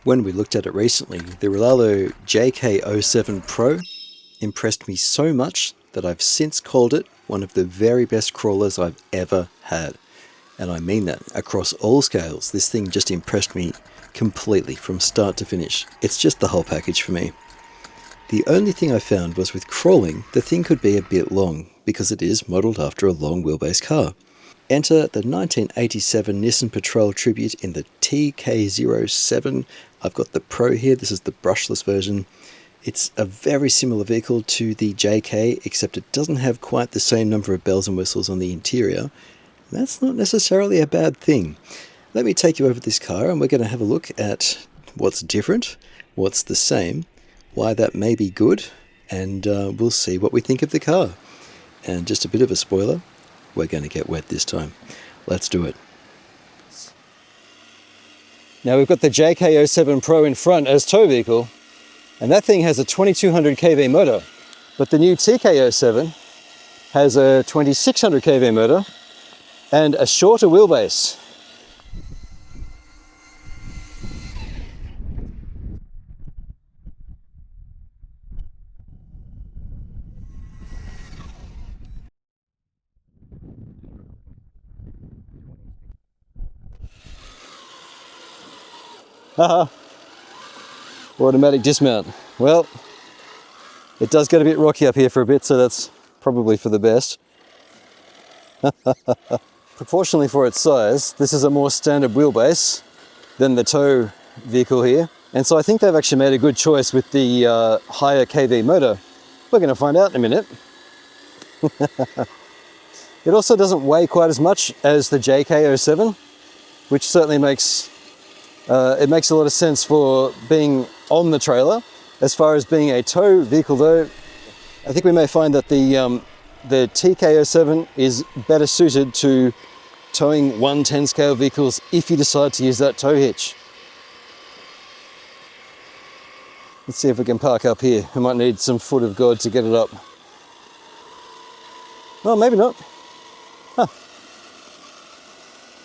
When we looked at it recently, the Rlaarlo TK07 Pro impressed me so much that I've since called it one of the very best crawlers I've ever had. And I mean that, across all scales. This thing just impressed me completely from start to finish. It's just the whole package for me. The only thing I found was with crawling, the thing could be a bit long, because it is modelled after a long wheelbase car. Enter the 1987 Nissan Patrol Tribute in the TK07. I've got the Pro here, this is the brushless version. It's a very similar vehicle to the JK, except it doesn't have quite the same number of bells and whistles on the interior. That's not necessarily a bad thing. Let me take you over this car and we're going to have a look at what's different, what's the same, why that may be good, and we'll see what we think of the car. And just a bit of a spoiler, we're going to get wet this time. Let's do it. Now we've got the TK07 Pro in front as tow vehicle, and that thing has a 2200 kV motor, but the new TK07 has a 2600 kV motor and a shorter wheelbase. Haha, automatic dismount. Well, it does get a bit rocky up here for a bit, so that's probably for the best. Proportionally for its size, this is a more standard wheelbase than the tow vehicle here. And so I think they've actually made a good choice with the higher kV motor. We're going to find out in a minute. It also doesn't weigh quite as much as the JK07, which certainly makes it makes a lot of sense for being on the trailer. As far as being a tow vehicle though, I think we may find that the TK07 is better suited to towing 110 scale vehicles if you decide to use that tow hitch. Let's see if we can park up here. We might need some foot of God to get it up. Oh, maybe not. Huh.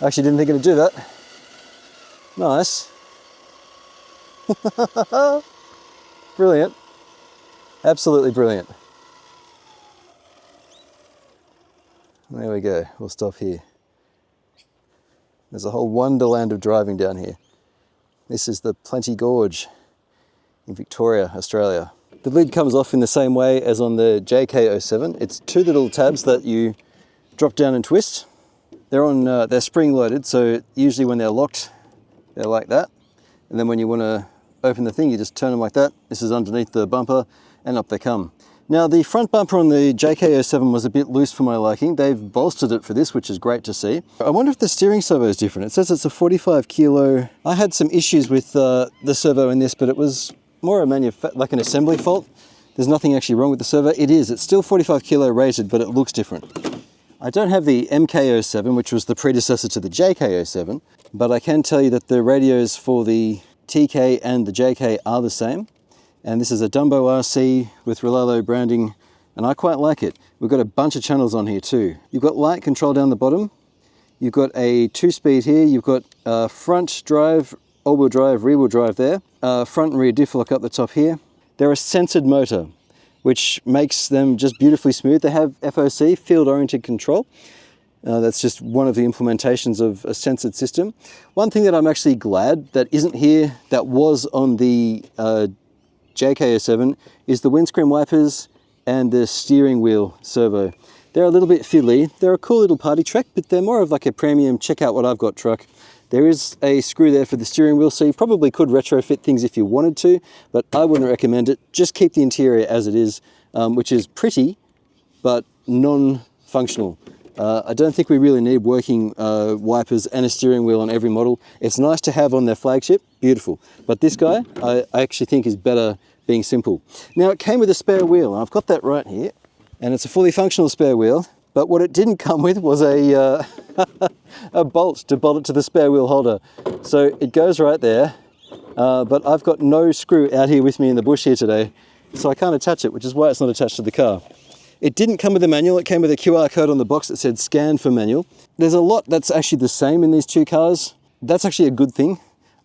I actually didn't think it'd do that. Nice. Brilliant. Absolutely brilliant. There we go. We'll stop here. There's a whole wonderland of driving down here. This is the Plenty Gorge in Victoria, Australia. The lid comes off in the same way as on the JK07. It's two little tabs that you drop down and twist. They're spring loaded, so usually when they're locked, they're like that. And then when you want to open the thing, you just turn them like that. This is underneath the bumper and up they come. Now the front bumper on the JK07 was a bit loose for my liking. They've bolstered it for this, which is great to see. I wonder if the steering servo is different. It says it's a 45 kilo. I had some issues with the servo in this, but it was more like an assembly fault. There's nothing actually wrong with the servo. It's still 45 kilo rated, but it looks different. I don't have the MK07, which was the predecessor to the JK07, but I can tell you that the radios for the TK and the JK are the same. And this is a Dumbo RC with Rlaarlo branding, and I quite like it. We've got a bunch of channels on here too. You've got light control down the bottom. You've got a 2-speed here. You've got front drive, all-wheel drive, rear-wheel drive there. Front and rear diff lock up the top here. They're a censored motor, which makes them just beautifully smooth. They have FOC, field-oriented control. That's just one of the implementations of a censored system. One thing that I'm actually glad that isn't here, that was on the JK07, is the windscreen wipers and the steering wheel servo. They're a little bit fiddly. They're a cool little party track, but they're more of like a premium check out what I've got truck. There is a screw there for the steering wheel, so you probably could retrofit things if you wanted to, but I wouldn't recommend it. Just keep the interior as it is, which is pretty, but non-functional. I don't think we really need working wipers and a steering wheel on every model. It's nice to have on their flagship, beautiful. But this guy, I actually think is better being simple. Now it came with a spare wheel, and I've got that right here, and it's a fully functional spare wheel, but what it didn't come with was a, a bolt to bolt it to the spare wheel holder. So it goes right there, but I've got no screw out here with me in the bush here today, so I can't attach it, which is why it's not attached to the car. It didn't come with a manual, it came with a QR code on the box that said scan for manual. There's a lot that's actually the same in these two cars. That's actually a good thing.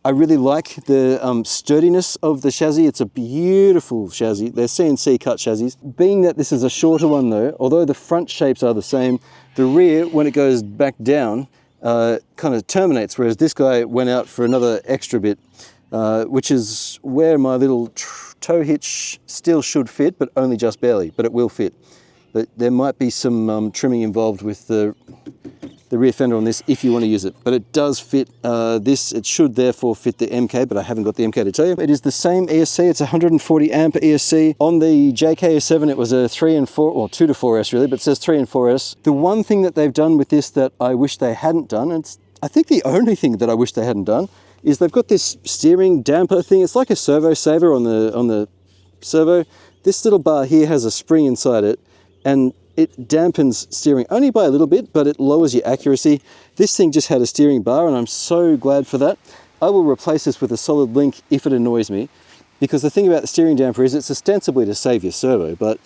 I really like the sturdiness of the chassis. It's a beautiful chassis. They're CNC cut chassis. Being that this is a shorter one though, although the front shapes are the same, the rear, when it goes back down, kind of terminates, whereas this guy went out for another extra bit, which is where my little tow hitch still should fit, but only just barely, but it will fit. But there might be some trimming involved with the rear fender on this if you want to use it. But it does fit this. It should therefore fit the MK, but I haven't got the MK to tell you. It is the same ESC. It's 140 amp ESC. On the JK07, it was a 3 and 4, or 2 to 4S really, but it says 3 and 4S. The one thing that they've done with this that I wish they hadn't done, and it's I think the only thing that I wish they hadn't done, is they've got this steering damper thing. It's like a servo saver on the servo. This little bar here has a spring inside it, and it dampens steering only by a little bit, but it lowers your accuracy. This thing just had a steering bar, and I'm so glad for that. I will replace this with a solid link if it annoys me, because the thing about the steering damper is it's ostensibly to save your servo, but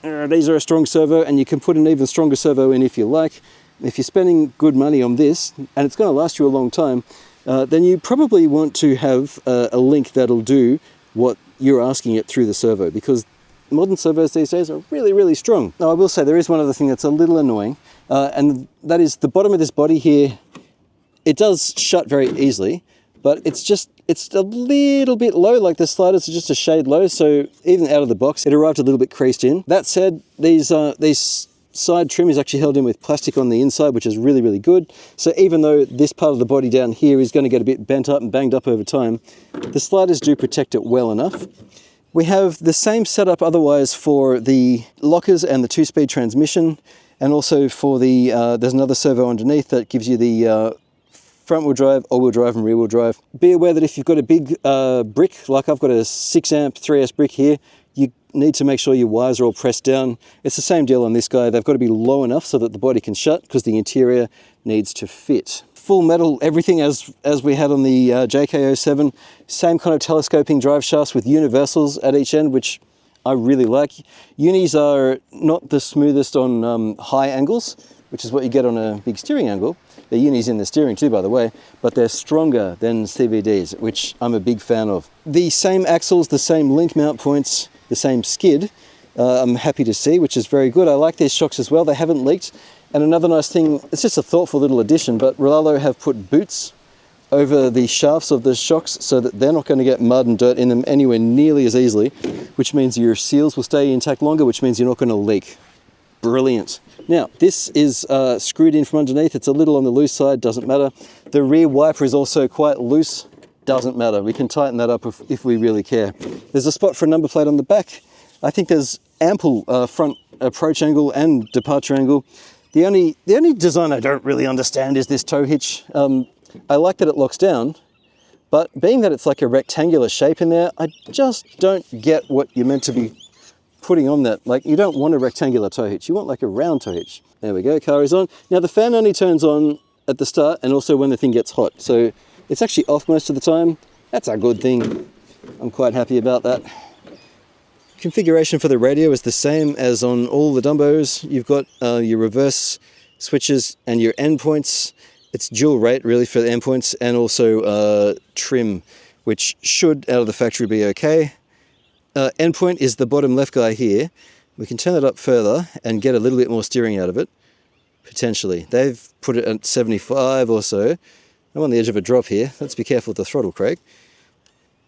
these are a strong servo, and you can put an even stronger servo in if you like. If you're spending good money on this, and it's going to last you a long time, then you probably want to have a link that'll do what you're asking it through the servo, because modern servos these days are really, really strong. Now, I will say there is one other thing that's a little annoying, and that is the bottom of this body here. It does shut very easily, but it's a little bit low, like the sliders are just a shade low, so even out of the box, it arrived a little bit creased in. That said, these side trim is actually held in with plastic on the inside, which is really, really good. So even though this part of the body down here is going to get a bit bent up and banged up over time, the sliders do protect it well enough. We have the same setup otherwise for the lockers and the 2-speed transmission, and also for the, there's another servo underneath that gives you the front wheel drive, all wheel drive and rear wheel drive. Be aware that if you've got a big brick, like I've got a 6 amp 3S brick here, you need to make sure your wires are all pressed down. It's the same deal on this guy. They've got to be low enough so that the body can shut, because the interior needs to fit. Full metal, everything as we had on the JK07. Same kind of telescoping drive shafts with universals at each end, which I really like. Unis are not the smoothest on high angles, which is what you get on a big steering angle. They're unis in the steering too, by the way, but they're stronger than CVDs, which I'm a big fan of. The same axles, the same link mount points, the same skid, I'm happy to see, which is very good. I like these shocks as well. They haven't leaked. And another nice thing, it's just a thoughtful little addition, but Rlaarlo have put boots over the shafts of the shocks so that they're not going to get mud and dirt in them anywhere nearly as easily, which means your seals will stay intact longer, which means you're not going to leak. Brilliant. Now, this is screwed in from underneath. It's a little on the loose side, doesn't matter. The rear wiper is also quite loose, doesn't matter. We can tighten that up if we really care. There's a spot for a number plate on the back. I think there's ample front approach angle and departure angle. The only design I don't really understand is this tow hitch. I like that it locks down, but being that it's like a rectangular shape in there, I just don't get what you're meant to be putting on that. Like, you don't want a rectangular tow hitch, you want like a round tow hitch. There we go, car is on. Now the fan only turns on at the start and also when the thing gets hot, so it's actually off most of the time. That's a good thing. I'm quite happy about that. Configuration for the radio is the same as on all the Dumbos. You've got your reverse switches and your endpoints. It's dual rate really for the endpoints, and also trim, which should out of the factory be okay. Endpoint is the bottom left guy here. We can turn it up further and get a little bit more steering out of it, potentially. They've put it at 75 or so. I'm on the edge of a drop here. Let's be careful with the throttle, Craig.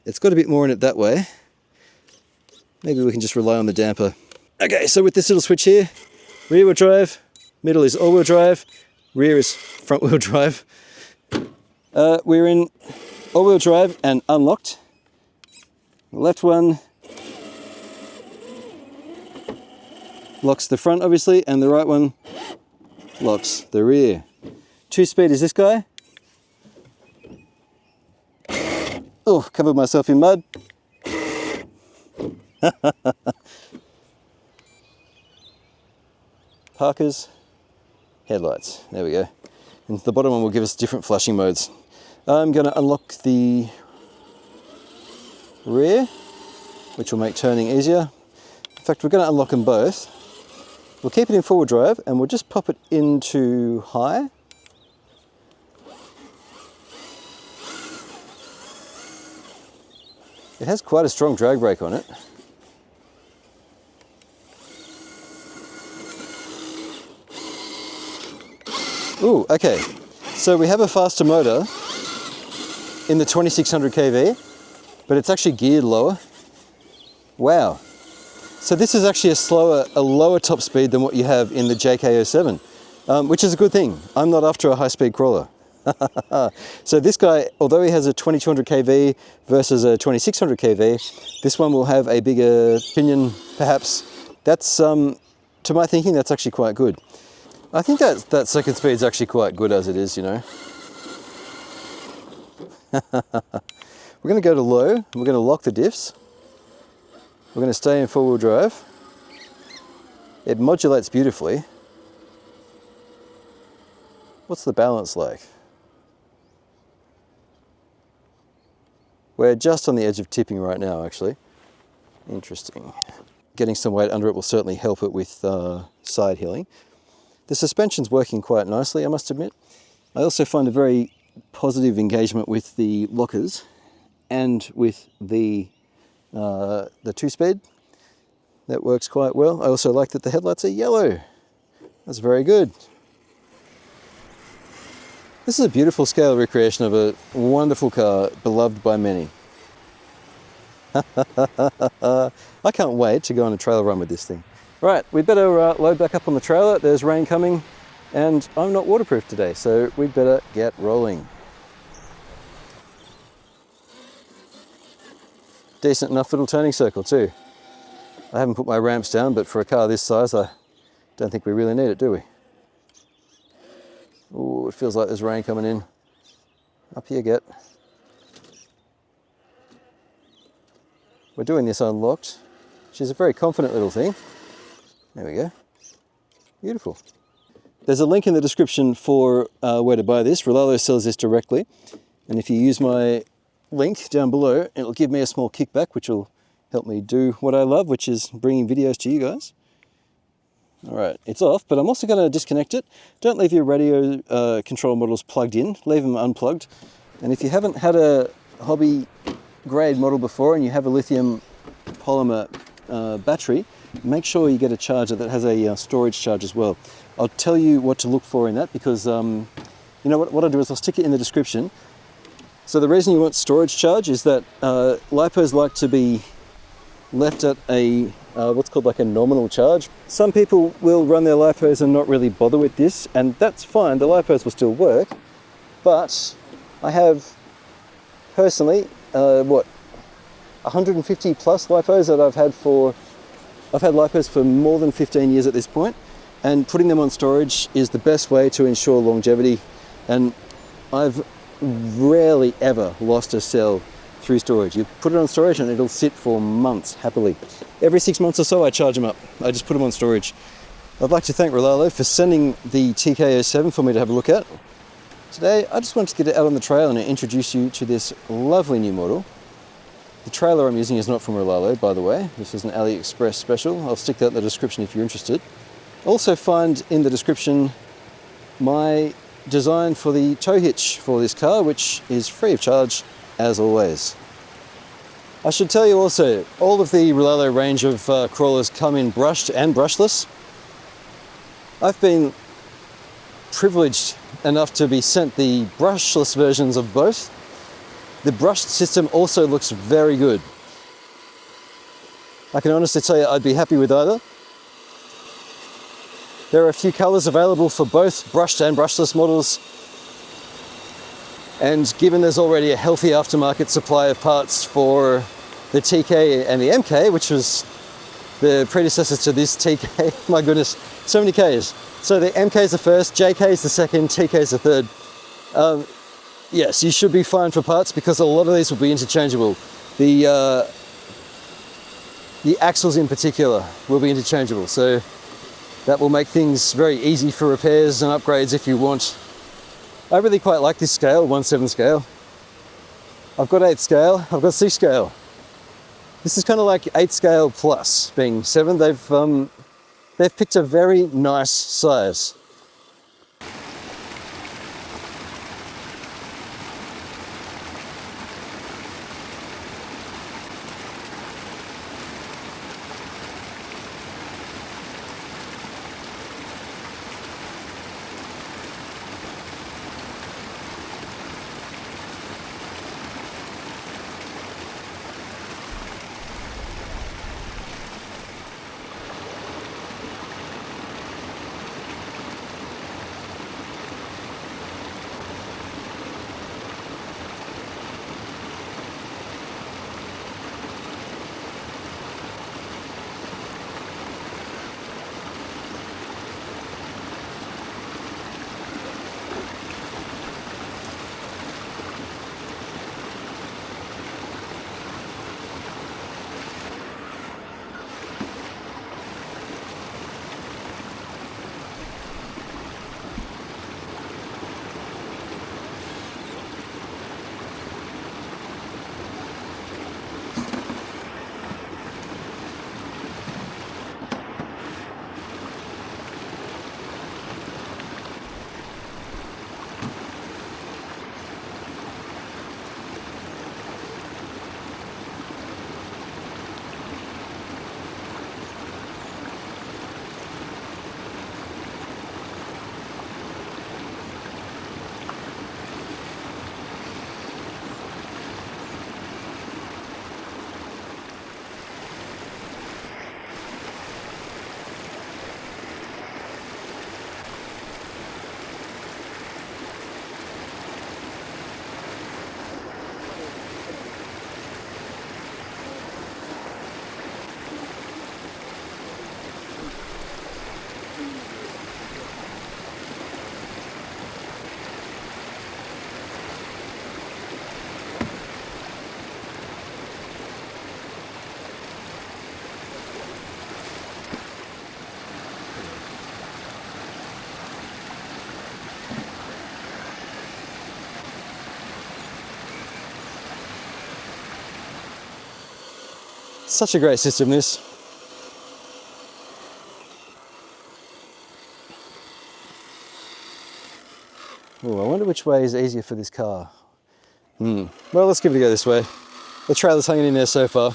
It's got a bit more in it that way. Maybe we can just rely on the damper. Okay, so with this little switch here, rear wheel drive, middle is all wheel drive, rear is front wheel drive. We're in all wheel drive and unlocked. The left one locks the front obviously, and the right one locks the rear. 2-speed is this guy. Oh, covered myself in mud. Parkers, headlights, there we go. And the bottom one will give us different flashing modes. I'm going to unlock the rear, which will make turning easier. In fact, we're going to unlock them both. We'll keep it in forward drive and we'll just pop it into high. It has quite a strong drag brake on it. Ooh, okay. So we have a faster motor in the 2600 kV, but it's actually geared lower. Wow. So this is actually a lower top speed than what you have in the JK07, which is a good thing. I'm not after a high-speed crawler. So this guy, although he has a 2200 kV versus a 2600 kV, this one will have a bigger pinion, perhaps. That's, to my thinking, that's actually quite good. I think that second speed's actually quite good as it is, you know. We're going to go to low, we're going to lock the diffs. We're going to stay in four-wheel drive. It modulates beautifully. What's the balance like? We're just on the edge of tipping right now, actually. Interesting. Getting some weight under it will certainly help it with side hilling. The suspension's working quite nicely, I must admit. I also find a very positive engagement with the lockers and with the two-speed. That works quite well. I also like that the headlights are yellow. That's very good. This is a beautiful scale recreation of a wonderful car, beloved by many. I can't wait to go on a trail run with this thing. Right, we'd better load back up on the trailer. There's rain coming and I'm not waterproof today, so we'd better get rolling. Decent enough little turning circle too. I haven't put my ramps down, but for a car this size, I don't think we really need it, do we? Ooh, it feels like there's rain coming in. Up you get. We're doing this unlocked. She's a very confident little thing. There we go. Beautiful. There's a link in the description for where to buy this. Rlaarlo sells this directly. And if you use my link down below, it'll give me a small kickback, which will help me do what I love, which is bringing videos to you guys. All right, it's off, but I'm also going to disconnect it. Don't leave your radio control models plugged in. Leave them unplugged. And if you haven't had a hobby grade model before and you have a lithium polymer battery, make sure you get a charger that has a storage charge as well. I'll tell you what to look for in that because, you know what I'll do is I'll stick it in the description. So the reason you want storage charge is that LiPos like to be left at a what's called like a nominal charge. Some people will run their LiPos and not really bother with this, and that's fine, the LiPos will still work, but I have personally, 150 plus LiPos that I've had LiPos for more than 15 years at this point, and putting them on storage is the best way to ensure longevity, and I've rarely ever lost a cell through storage. You put it on storage and it'll sit for months happily. Every 6 months or so I charge them up. I just put them on storage. I'd like to thank Rlaarlo for sending the TK07 for me to have a look at. Today I just wanted to get it out on the trail and introduce you to this lovely new model. The trailer I'm using is not from Rlaarlo, by the way. This is an AliExpress special. I'll stick that in the description if you're interested. Also find in the description my design for the tow hitch for this car, which is free of charge as always. I should tell you also, all of the Rlaarlo range of crawlers come in brushed and brushless. I've been privileged enough to be sent the brushless versions of both. The brushed system also looks very good. I can honestly tell you I'd be happy with either. There are a few colours available for both brushed and brushless models. And given there's already a healthy aftermarket supply of parts for the TK and the MK, which was the predecessors to this TK, my goodness, so many Ks. So the MK is the first, JK is the second, TK is the third. Yes, you should be fine for parts because a lot of these will be interchangeable. The axles in particular will be interchangeable, so that will make things very easy for repairs and upgrades if you want. I really quite like this scale, 1/7 scale. I've got 8 scale, I've got 6 scale. This is kind of like 8 scale plus being 7. They've picked a very nice size. Such a great system, this. Oh, I wonder which way is easier for this car. Well, let's give it a go this way. The trailer's hanging in there so far.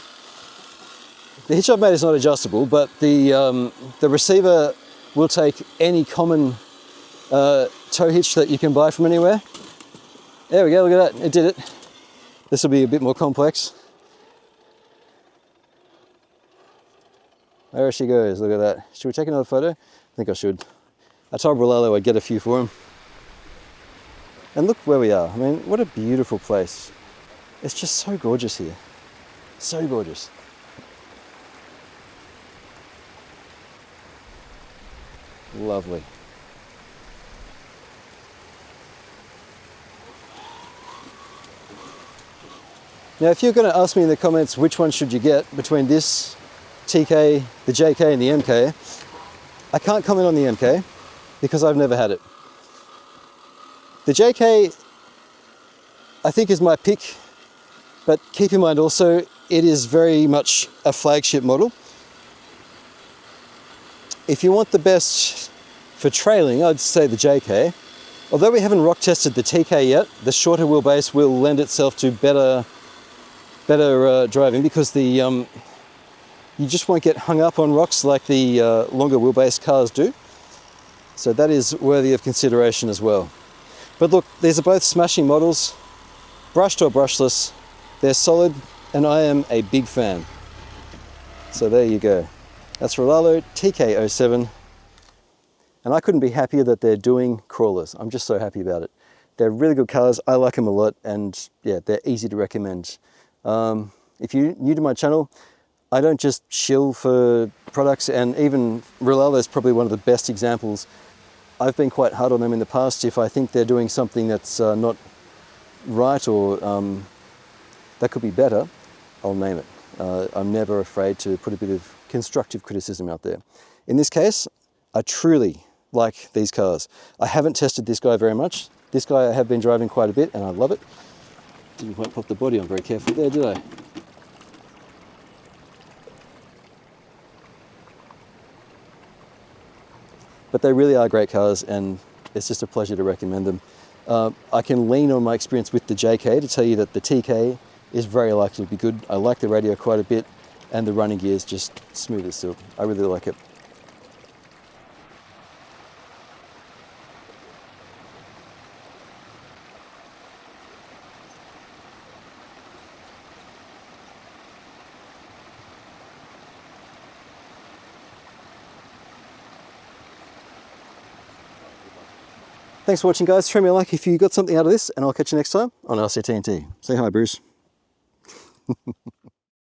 The hitch I've made is not adjustable, but the receiver will take any common tow hitch that you can buy from anywhere. There we go, look at that, it did it. This will be a bit more complex. There she goes, look at that. Should we take another photo? I think I should. I told Rlaarlo I'd get a few for him. And look where we are. I mean, what a beautiful place. It's just so gorgeous here. So gorgeous. Lovely. Now, if you're going to ask me in the comments which one should you get between this TK, the JK and the MK, I can't comment on the MK because I've never had it. The JK, I think, is my pick, but keep in mind also, it is very much a flagship model. If you want the best for trailing, I'd say the JK. Although we haven't rock tested the TK yet, the shorter wheelbase will lend itself to better driving, because the you just won't get hung up on rocks like the longer wheelbase cars do. So that is worthy of consideration as well. But look, these are both smashing models, brushed or brushless. They're solid, and I am a big fan. So there you go. That's Rlaarlo TK07. And I couldn't be happier that they're doing crawlers. I'm just so happy about it. They're really good cars. I like them a lot, and yeah, they're easy to recommend. If you're new to my channel, I don't just shill for products, and even Rlaarlo is probably one of the best examples. I've been quite hard on them in the past. If I think they're doing something that's not right, or that could be better, I'll name it. I'm never afraid to put a bit of constructive criticism out there. In this case, I truly like these cars. I haven't tested this guy very much. This guy I have been driving quite a bit, and I love it. Didn't quite pop the body on very carefully there, did I? But they really are great cars, and it's just a pleasure to recommend them. I can lean on my experience with the JK to tell you that the TK is very likely to be good. I like the radio quite a bit, and the running gear is just smooth as silk. I really like it. Thanks for watching, guys. Show me a like if you got something out of this, and I'll catch you next time on RC-TNT. Say hi, Bruce.